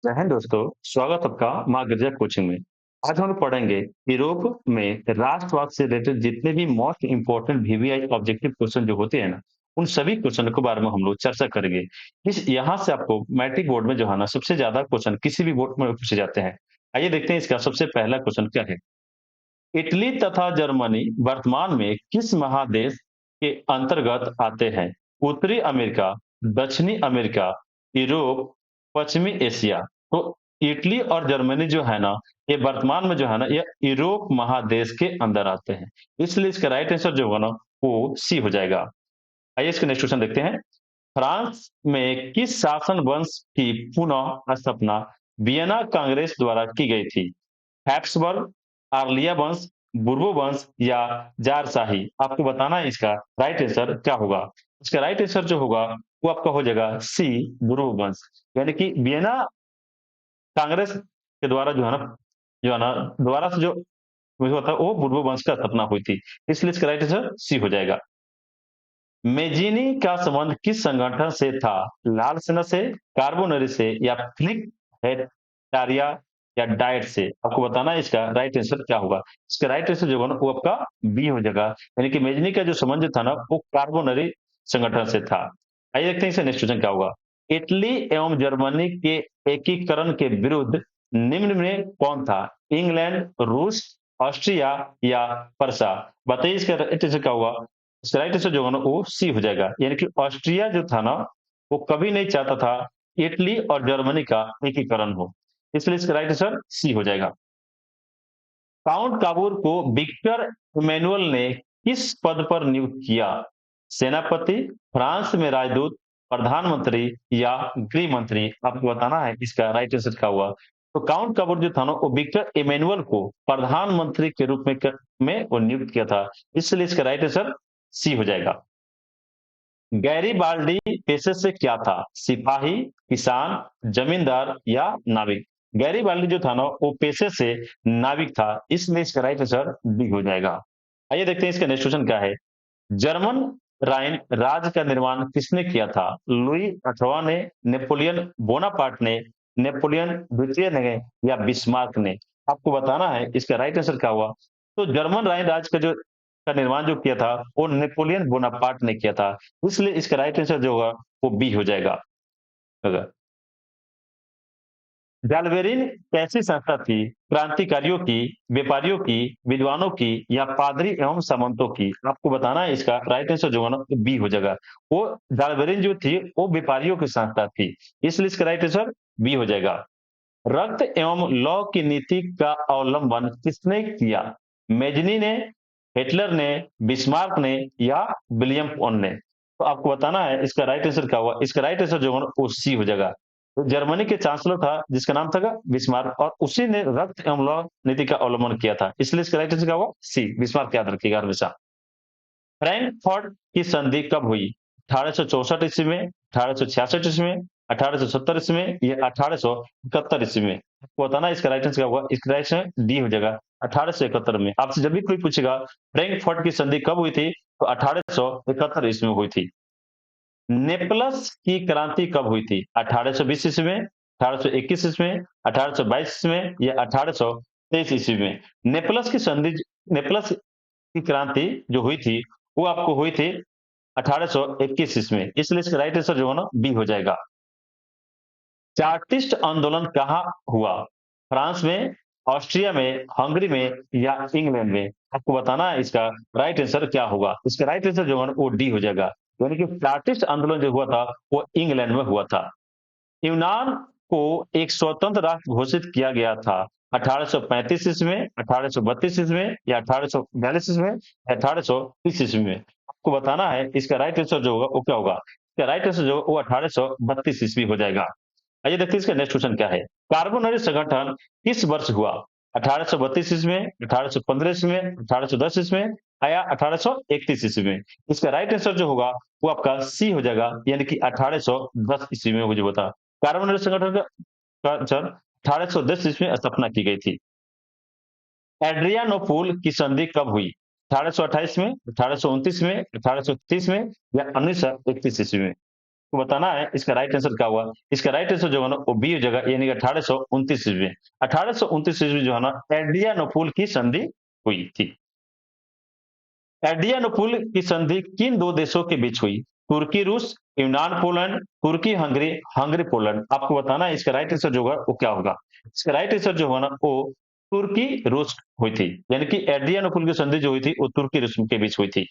जय हिंद दोस्तों, स्वागत आपका माँ गिरजा कोचिंग में। आज हम लोग पढ़ेंगे यूरोप में राष्ट्रवाद से रिलेटेड जितने भी most important VVI objective question जो होते हैं ना, उन सभी क्वेश्चन के बारे में हम लोग चर्चा करेंगे। इस यहाँ से आपको मैट्रिक बोर्ड में जो है ना सबसे ज्यादा क्वेश्चन किसी भी बोर्ड में पूछे जाते हैं। आइए देखते हैं इसका सबसे पहला क्वेश्चन क्या है। इटली तथा जर्मनी वर्तमान में किस महादेश के अंतर्गत आते हैं? उत्तरी अमेरिका, दक्षिणी अमेरिका, यूरोप, पश्चिमी एशिया। तो इटली और जर्मनी जो है ना, ये वर्तमान में जो है ना, ये यूरोप महादेश के अंदर आते हैं। इसलिए इसका राइट आंसर जो होगा ना, वो सी हो जाएगा। आइए इसका नेक्स्ट क्वेश्चन देखते हैं। फ्रांस में किस शासन वंश की पुनः स्थापना वियना कांग्रेस द्वारा की गई थी? हैप्सबर्ग, आर्लिया वंश, बुर्बो वंश या जारशाही। आपको बताना है इसका राइट आंसर क्या होगा। इसका राइट आंसर जो होगा वो आपका हो जाएगा सी, बुर्बो वंश। यानी कि वियना कांग्रेस के द्वारा जो है ना दोबारा से जो हुआ था वो बुर्बो वंश का स्थापना हुई थी। इसलिए इसका राइट आंसर सी हो जाएगा। मेजिनी का संबंध किस संगठन से था? लाल सेना से, कार्बोनरी से या फ्लिक हेटारिया या डाइट से। आपको बताना है इसका राइट आंसर क्या होगा। इसका राइट आंसर जो होगा ना वो आपका बी हो जाएगा। यानी कि मेजनी का जो संबंध था ना वो कार्बोनरी संगठन से था। आइए देखते हैं इसका नेक्स्ट क्वेश्चन क्या होगा। इटली एवं जर्मनी के एकीकरण के विरुद्ध निम्न में कौन था? इंग्लैंड, रूस, ऑस्ट्रिया या पर्सा। बताइए इसका राइट आंसर क्या होगा। इसका राइट आंसर जो होगा ना वो सी हो जाएगा। यानी कि ऑस्ट्रिया जो था ना वो कभी नहीं चाहता था इटली और जर्मनी का एकीकरण हो। इसलिए इसका राइट आंसर सी हो जाएगा। काउंट काबूर को विक्टर इमैनुअल ने किस पद पर नियुक्त किया? सेनापति, फ्रांस में राजदूत, प्रधानमंत्री या गृह मंत्री। आपको बताना है इसका राइट आंसर क्या हुआ। तो काउंट काबूर जो था ना वो विक्टर इमैनुअल को प्रधानमंत्री के रूप में वो नियुक्त किया था। इसलिए इसका राइट आंसर सी हो जाएगा। गैरीबाल्डी पेशे से क्या था? सिपाही, किसान, जमींदार या नाविक। गैरीबाल्डी जो था ना वो पेशे से नाविक था। इसलिए इसका राइट आंसर डी हो जाएगा। आइए देखते हैं इसका नेक्स्ट क्वेश्चन क्या है। जर्मन राइन राज्य का निर्माण किसने किया था? लुई अठवा ने, नेपोलियन बोनापार्ट ने, नेपोलियन द्वितीय ने या बिस्मार्क ने। आपको बताना है इसका राइट आंसर क्या हुआ। तो जर्मन राइन राज्य का निर्माण जो किया था वो नेपोलियन बोनापार्ट ने किया था। इसलिए इसका राइट आंसर जो होगा वो बी हो जाएगा। अगर जालबेरिन कैसी संस्था थी? क्रांतिकारियों की, व्यापारियों की, विद्वानों की या पादरी एवं सामंतों की। आपको बताना है इसका राइट आंसर जो है ना बी हो जाएगा। वो जालबेरिन जो थी वो व्यापारियों की संस्था थी। इसलिए इसका राइट आंसर बी हो जाएगा। रक्त एवं लौ की नीति का अवलंबन किसने किया? मेजनी ने, हिटलर ने, बिस्मार्क ने या विलियम फोन ने। तो आपको बताना है इसका राइट आंसर क्या हुआ। इसका राइट आंसर जो होगा वो सी हो जाएगा। तो जर्मनी के चांसलर था जिसका नाम था बिस्मार्क, और उसी ने रक्त एवं लौ नीति का अवलंबन किया था। इसलिए इसका राइट आंसर क्या हुआ सी, बिस्मार्क। याद रखिएगा हमेशा। फ्रैंकफर्ट की संधि कब हुई? 1864 ईस्वी में, 1866 ईस्वी में, 1870 ईस्वी में या 1871 ईस्वी में। आपको बताना इसका राइट आंसर क्या होगा। इसका राइट आंसर डी हो जाएगा। 1871 में। आपसे जब भी कोई पूछेगा फ्रैंकफर्ट की संधि कब हुई थी, तो 1871 ईस्वी में हुई थी। नेपलस की क्रांति कब हुई थी? 1820 ईस्वी में, 1821 ईस्वी में, 1822 ईस्वी में या 1823 ईस्वी में। नेपलस की क्रांति जो हुई थी वो आपको हुई थी 1821 ईस्वी में। इसलिए इसका राइट आंसर जो है ना बी हो जाएगा। चार्टिस्ट आंदोलन कहाँ हुआ? फ्रांस में, ऑस्ट्रिया में, हंगरी में या इंग्लैंड में। आपको बताना है इसका राइट आंसर क्या होगा। इसका राइट आंसर जो है ना वो डी हो जाएगा। यानी कि चार्टिस्ट आंदोलन जो हुआ था वो इंग्लैंड में हुआ था। यूनान को एक स्वतंत्र राष्ट्र घोषित किया गया था 1835 ईस्वी में, 1832 ईस्वी में या 1842 ईस्वी में, 1830 ईस्वी में। आपको बताना है इसका राइट आंसर जो होगा वो क्या होगा। इसका राइट आंसर जो होगा वो 1832 ईस्वी हो जाएगा। आइए देखते हैं इसका नेक्स्ट क्वेश्चन क्या है। कार्बोनरी संगठन किस वर्ष हुआ? 1832 ईस्वी में, 1815 ईस्वी में, 1810 ईस्वी में या 1831 ईस्वी में। इसका राइट आंसर जो होगा वो आपका सी हो जाएगा। यानी कि 1810 ईस्वी में मुझे बता। कार्बोनरी संगठन का 1810 ईस्वी में स्थापना की गई थी। एड्रियानोपुल की संधि कब हुई? 1828 में, 1829 में, 1830 में या 1931 ईस्वी में। को बताना है इसका राइट आंसर क्या हुआ। इसका राइट आंसर जो है ना वो बी हो जाएगा, यानी कि 1829 ईस्वी में। 1829 ईस्वी जो है ना एड्रियानोपुल की संधि हुई थी। एड्रियानोपुल की संधि किन दो देशों के बीच हुई? तुर्की रूस, यूनान पोलैंड, तुर्की हंगरी, हंगरी पोलैंड। आपको बताना है इसका राइट आंसर जो होगा वो क्या होगा। इसका राइट आंसर जो होगा ना वो तुर्की रूस हुई थी, यानी कि एड्रियानोपुल की संधि जो हुई थी वो तुर्की रूस के बीच हुई थी।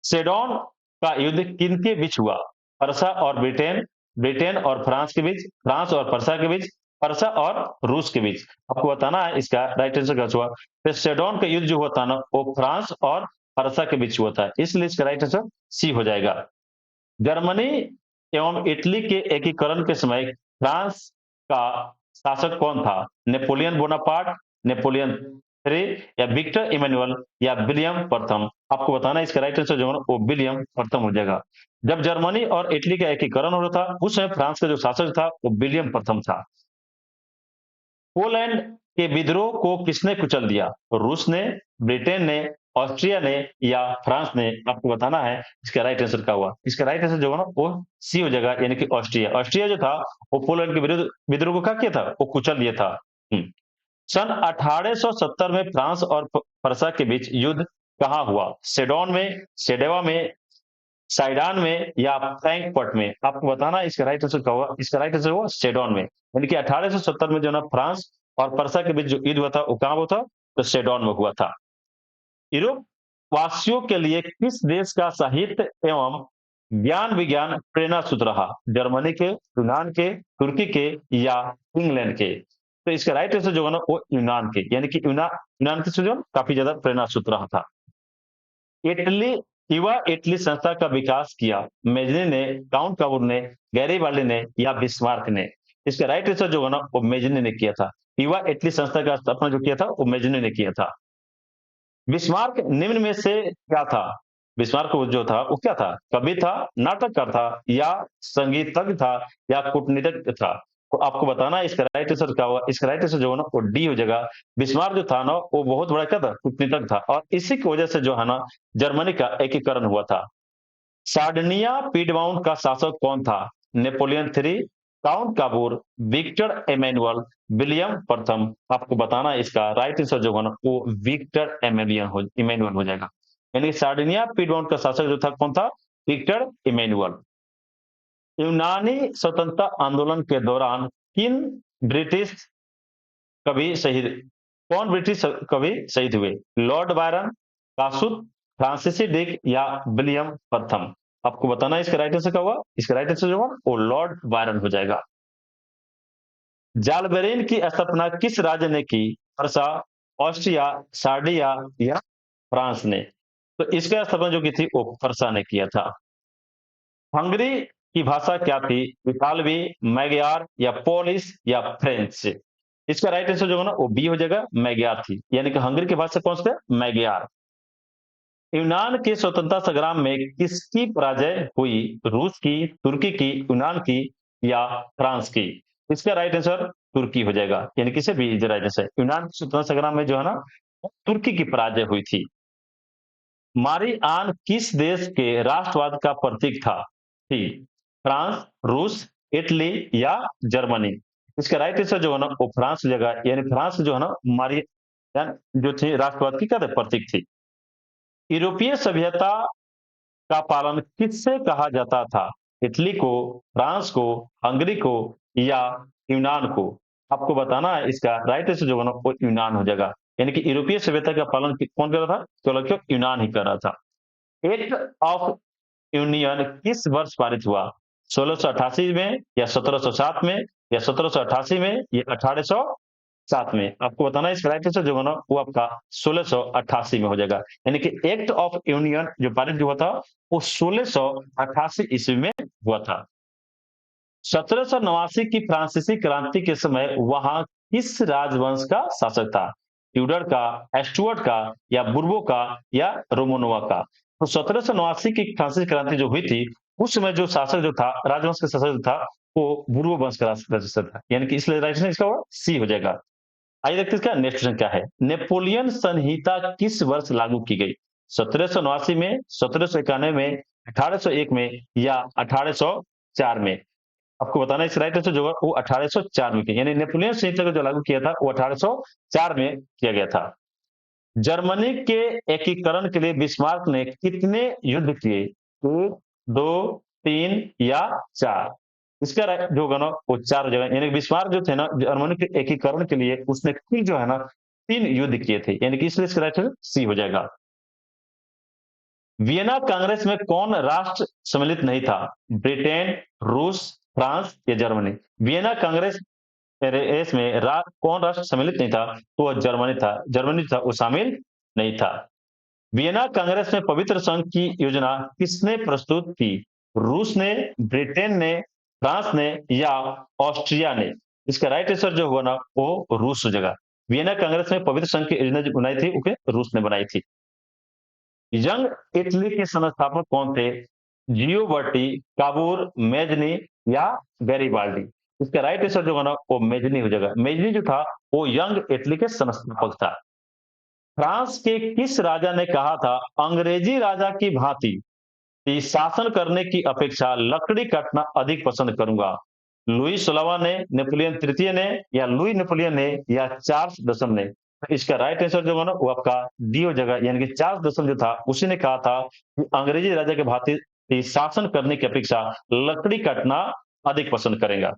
सेडोन का युद्ध किनके बीच हुआ? परसा और ब्रिटेन, ब्रिटेन और फ्रांस के बीच, फ्रांस और परसा के बीच, परसा और रूस के बीच। आपको बताना है इसका राइट आंसर क्या हुआ। तो सेडोन का युद्ध जो हुआ था ना वो फ्रांस और परसा के बीच हुआ था, इसलिए इसका राइट आंसर सी हो जाएगा। जर्मनी एवं इटली के एकीकरण के समय फ्रांस का शासक कौन था? नेपोलियन बोनापार्ट, नेपोलियन थ्री, या विक्टर इमानुएल, या विलियम प्रथम। आपको बताना है इसका राइट आंसर जो है ना वो विलियम प्रथम हो जाएगा। जब जर्मनी और इटली का एकीकरण हो रहा था उस समय फ्रांस का जो शासक था वो विलियम प्रथम था। पोलैंड के विद्रोह को किसने कुचल दिया? रूस ने, ब्रिटेन ने, ऑस्ट्रिया ने, या फ्रांस ने। आपको बताना है इसका राइट आंसर क्या हुआ। इसका राइट आंसर जो है ना वो सी हो जाएगा, यानी कि ऑस्ट्रिया। ऑस्ट्रिया जो था वो पोलैंड के विरुद्ध विद्रोह को क्या किया था? वो कुचल दिया था। सन 1870 में फ्रांस और परसा के बीच युद्ध कहाँ हुआ? सेडोन में, सेडेवा में, साइडान में, या फ्रैंकफर्ट में। आपको बताना है इसका राइट आंसर क्या होगा। इसका राइट आंसर हुआ सेडोन में, यानी कि 1870 में जो ना फ्रांस और परसा के बीच जो युद्ध हुआ था वो कहाँ हुआ था? तो सेडोन में हुआ था। यूरोप वासियों के लिए किस देश का साहित्य एवं ज्ञान विज्ञान प्रेरणा सूत्र रहा? जर्मनी के, यूनान के, तुर्की के, या इंग्लैंड के। तो इसका राइट आंसर जो है ना वो यूनान के, यानी कि यूनान के जो काफी ज्यादा प्रेरणा सूत्र रहा था। इटली युवा इटली संस्था का विकास किया मेजनी ने, काउंट काबूर ने, गैरीबाल्डी ने, या बिस्मार्क ने। इसका राइट आंसर जो है ना वो मेजनी ने किया था। युवा इटली संस्था का स्थापना जो किया था वो मेजनी ने किया था। बिस्मार्क निम्न में से क्या था? बिस्मार्क जो था वो क्या था? कवि था, नाटककार था, या संगीतज्ञ था, या कूटनीतिज्ञ था। तो आपको बताना है इसका राइट आंसर क्या हुआ। इसका राइट आंसर जो है ना वो डी हो जाएगा। बिस्मार्क जो था ना वो बहुत बड़ा क्या था? कूटनीतिज्ञ था, और इसी की वजह से जो है ना जर्मनी का एकीकरण हुआ था। सार्डिनिया पीडमाउंट का शासक कौन था? Napoleon three, count Cavour, Victor Emmanuel, William प्रथम। आपको बताना है इसका राइट आंसर जो है ना वो विक्टर इमेनुअल हो जाएगा, यानी सार्डिनिया पीडमाउंट का शासक जो था कौन था? Victor Emmanuel. यूनानी स्वतंत्रता आंदोलन के दौरान किन ब्रिटिश कवि शहीद कौन ब्रिटिश कवि शहीद हुए? लॉर्ड बायरन, कासुत, फ्रांसीसी डिक, या विलियम प्रथम। आपको बताना है इसका राइट आंसर क्या होगा। इसका राइट आंसर जो होगा वो लॉर्ड बायरन हो जाएगा। जालबेरेन की स्थापना किस राज्य ने की? वर्षा, ऑस्ट्रिया, सार्डिया, या फ्रांस ने। तो इसका स्थापना जो की थी वो फरसा ने किया था। हंगरी की भाषा क्या थी? इतालवी, मैग्यार, या पोलिश, या फ्रेंच। इसका राइट आंसर जो है ना वो बी हो जाएगा, मैग्यार थी, यानी कि हंगरी की भाषा कौन सी है? मैग्यार। यूनान के स्वतंत्रता संग्राम में किसकी पराजय हुई? रूस की, तुर्की की, यूनान की, या फ्रांस की। इसका राइट आंसर तुर्की हो जाएगा, यानी किसे भी राइट आंसर। यूनान के स्वतंत्रता संग्राम में जो है ना तुर्की की पराजय हुई थी। मारी आन किस देश के राष्ट्रवाद का प्रतीक था? थी फ्रांस, रूस, इटली, या जर्मनी। इसका राइट आंसर जो है ना वो फ्रांस हो जाएगा, यानी फ्रांस जो है ना मारी जो थी राष्ट्रवाद की क्या प्रतीक थी। यूरोपीय सभ्यता का पालन किससे कहा जाता था? इटली को, फ्रांस को, हंगरी को, या यूनान को। आपको बताना है इसका राइट आंसर जो है ना वो यूनान हो जाएगा, यानी कि यूरोपीय सभ्यता का पालन कौन कर रहा था? केवल क्यों यूनान ही कर रहा था। एक्ट ऑफ यूनियन किस वर्ष पारित हुआ? 1688 में, या 1707 में, या 1788 में, या 1807 में। आपको बताना है इसका राइट आंसर जो है ना वो आपका 1688 में हो जाएगा, यानी कि एक्ट ऑफ यूनियन जो पारित हुआ था वो 1688 ईस्वी में हुआ था। 1789 की फ्रांसीसी क्रांति के समय वहां किस राजवंश का शासक था? ट्यूडर का, एस्टुअर्ट का, या बुर्बो का, या रोमानोवा का। तो 1789 की फ्रांसीसी क्रांति जो हुई थी उस समय जो शासक जो था, राजवंश का शासक जो था वो बुर्बो वंश का शासक था, यानी कि इसलिए राइट इसका सी हो जाएगा। आइए देखते हैं इसका नेक्स्ट क्वेश्चन क्या है। नेपोलियन संहिता किस वर्ष लागू की गई? 1789 में, 1791 में, 1801 में या 1804 में? आपको बताना है, इसका राइट आंसर जो होगा वो 1804 में किया, यानी नेपोलियन संहिता को जो लागू किया था वो 1804 में किया गया था। जर्मनी के एकीकरण के लिए बिस्मार्क ने कितने युद्ध किए? 1, 2, 3 या 4? इसका जो होगा ना वो 4 हो जाएगा, यानी बिस्मार्क जो थे ना जर्मनी के एकीकरण के लिए उसने कुल जो है ना 3 युद्ध किए थे, यानी कि इसलिए इसका राइट आंसर सी हो जाएगा। वियना कांग्रेस में कौन राष्ट्र सम्मिलित नहीं था? ब्रिटेन, रूस, फ्रांस या जर्मनी? वियना कांग्रेस रेस में कौन राष्ट्र सम्मिलित नहीं था? तो वह जर्मनी था, जर्मनी था वो शामिल नहीं था। वियना कांग्रेस में पवित्र संघ की योजना किसने प्रस्तुत की? रूस ने, ब्रिटेन ने, फ्रांस ने या ऑस्ट्रिया ने? इसका राइट आंसर जो हुआ ना वो रूस हो जाएगा। वियना कांग्रेस में पवित्र संघ की योजना जो बनाई थी वो रूस ने बनाई थी। यंग इटली के संस्थापक कौन थे? जियोवर्टी, काबूर, मेजनी या गैरीबाल्डी? इसका राइट आंसर जो होगा ना वो मेजनी हो जाएगा। मेजनी जो था वो यंग इटली के संस्थापक था। फ्रांस के किस राजा ने कहा था अंग्रेजी राजा की भांति कि शासन करने की अपेक्षा लकड़ी काटना अधिक पसंद करूंगा? लुई 16वां ने, नेपोलियन तृतीय ने या लुई नेपोलियन ने या चार्ल्स दसम ने? इसका राइट आंसर जो होगा ना वो आपका डी हो जाएगा, यानी कि चार्ल्स दसम जो था उसी ने कहा था कि अंग्रेजी राजा के भांति शासन करने की अपेक्षा लकड़ी काटना अधिक पसंद करेगा।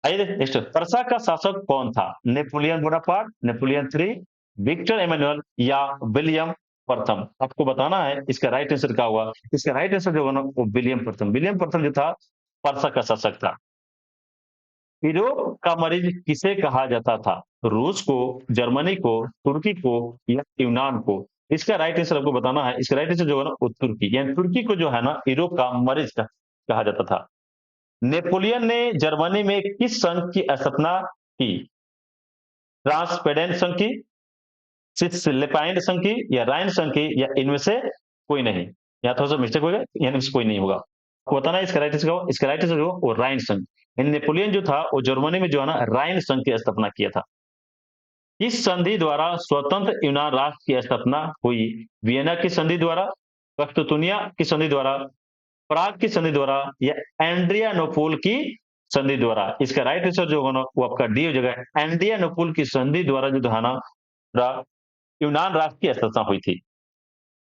आइए नेक्स्ट, परसा का शासक कौन था? Napoleon Bonaparte, Napoleon three, Victor Emmanuel या विलियम प्रथम? आपको बताना है इसका राइट आंसर क्या हुआ। इसका राइट आंसर जो होगा ना वो विलियम प्रथम। विलियम प्रथम जो था परसा का शासक था। यूरोप का मरीज किसे कहा जाता था? रूस को, जर्मनी को, तुर्की को या यूनान को? इसका राइट आंसर आपको बताना है। इसका राइट आंसर जो है ना वो तुर्की, यानी तुर्की को जो है ना यूरोप का मरीज कहा जाता था। नेपोलियन ने जर्मनी में किस संघ की स्थापना की? ट्रांसपेडेंट संघ की, सिलेपाइंड संघ की या राइन संघ की या इनमें से कोई नहीं? यहाँ थोड़ा सा मिस्टेक हो गया, यानी कोई नहीं होगा। आपको बताना है इसका राइट आंसर क्या होगा। इसका राइट आंसर जो वो राइन संघ, यानी नेपोलियन जो था वो जर्मनी में जो है ना राइन संघ की स्थापना किया था। इस संधि द्वारा स्वतंत्र यूनान राष्ट्र की स्थापना हुई? वियना की संधि द्वारा, कफ्तूनिया की संधि द्वारा, प्राग की संधि द्वारा या एंड्रियानोपोल की संधि द्वारा? इसका राइट आंसर जो होगा ना वो आपका डी हो जाएगा। एंड्रियानोपोल की संधि द्वारा जो है ना यूनान राष्ट्र की स्थापना हुई थी।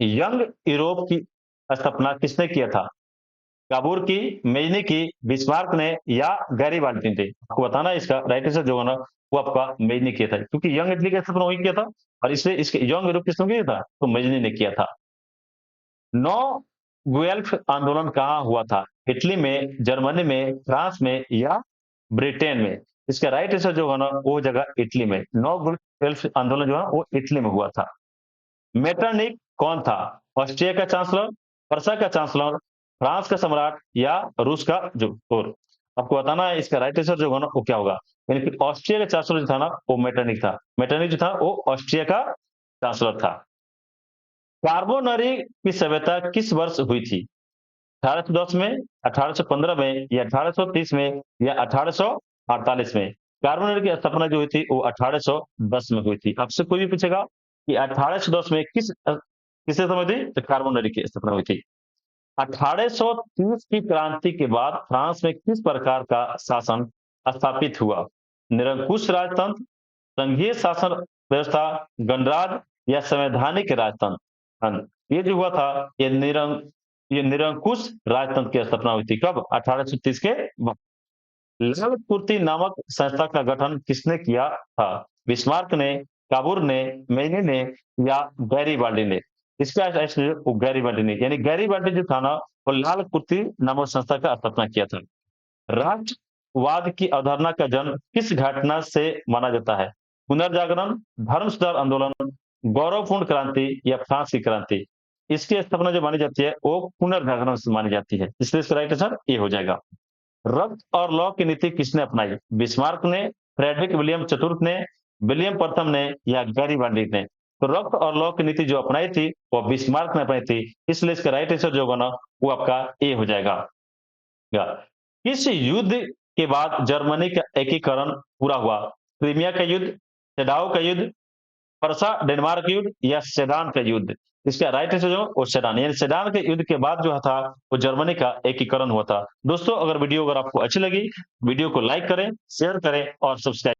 यंग यूरोप की स्थापना किसने किया था? काबूर की, मेजनी की, बिस्मार्क ने या गैरीबाल्डी ने? आपको बताना है इसका राइट आंसर जो होगा ना वो आपका मेजनी किया था, क्योंकि यंग इटली का स्थापना वही किया था और इसलिए इसके यंग यूरोप किसने किया था? तो मेजनी ने किया था। नो गुएल्फ आंदोलन कहाँ हुआ था? इटली में, जर्मनी में, फ्रांस में या ब्रिटेन में? इसका राइट आंसर जो होगा ना वो जगह इटली में। नो गुएल्फ आंदोलन जो है वो इटली में हुआ था। मेटरनिक कौन था? ऑस्ट्रिया का चांसलर, पर्सा का चांसलर, फ्रांस का सम्राट या रूस का जो और? आपको बताना है इसका राइट आंसर जो होगा ना वो क्या होगा। यानी कि ऑस्ट्रिया का चांसलर जो था ना वो मेटरनिक था। मेटरनिक जो था वो ऑस्ट्रिया का चांसलर था। कार्बोनरी की सभ्यता किस वर्ष हुई थी? 1810 में, 1815 में या 1830 में या 1848 में? कार्बोनरी की स्थापना जो हुई थी वो 1810 में हुई थी। आपसे कोई भी पूछेगा कि 1810 में किसने समय थी, तो कार्बोनरी की स्थापना हुई थी। 1830 की क्रांति के बाद फ्रांस में किस प्रकार का शासन स्थापित हुआ? निरंकुश राजतंत्र, संघीय शासन व्यवस्था, गणराज्य या संवैधानिक राजतंत्र? ये जो हुआ था ये निरंकुश राजतंत्र की स्थापना हुई थी। कब? 1830 के बाद। लाल कुर्ती नामक संस्था का गठन किसने किया था? बिस्मार्क ने, काबूर ने, मेनी ने या गैरीबाल्डी ने? इसका वो गैरीबाल्डी ने, यानी गैरीबाल्डी जो था ना वो लाल कुर्ती नामक संस्था का स्थापना किया था। राष्ट्रवाद की अवधारणा का जन्म किस घटना से माना जाता है? पुनर्जागरण, धर्म सुधार आंदोलन, गौरवपूर्ण क्रांति या फ्रांस की क्रांति? इसकी स्थापना जो मानी जाती है वो पुनर्जागरण से मानी जाती है, इसलिए इसका राइट आंसर ये हो जाएगा। रक्त और लॉ की नीति किसने अपनाई? बिस्मार्क ने, फ्रेडरिक विलियम चतुर्थ ने, विलियम प्रथम ने या गैरीबाल्डी ने? तो रक्त और लॉ की नीति जो अपनाई थी वो बिस्मार्क ने अपनाई थी, इसलिए इसका राइट आंसर जो होगा ना वो आपका ए हो जाएगा। किस युद्ध के बाद जर्मनी का एकीकरण पूरा हुआ? क्रीमिया का युद्ध, सेडाओ का युद्ध, परसा डेनमार्क युद्ध या सेडान का युद्ध? इसका राइट आंसर जो वो सेडान, यानी सेडान के युद्ध के बाद जो था वो जर्मनी का एकीकरण हुआ था। दोस्तों अगर वीडियो अगर आपको अच्छी लगी, वीडियो को लाइक करें, शेयर करें और सब्सक्राइब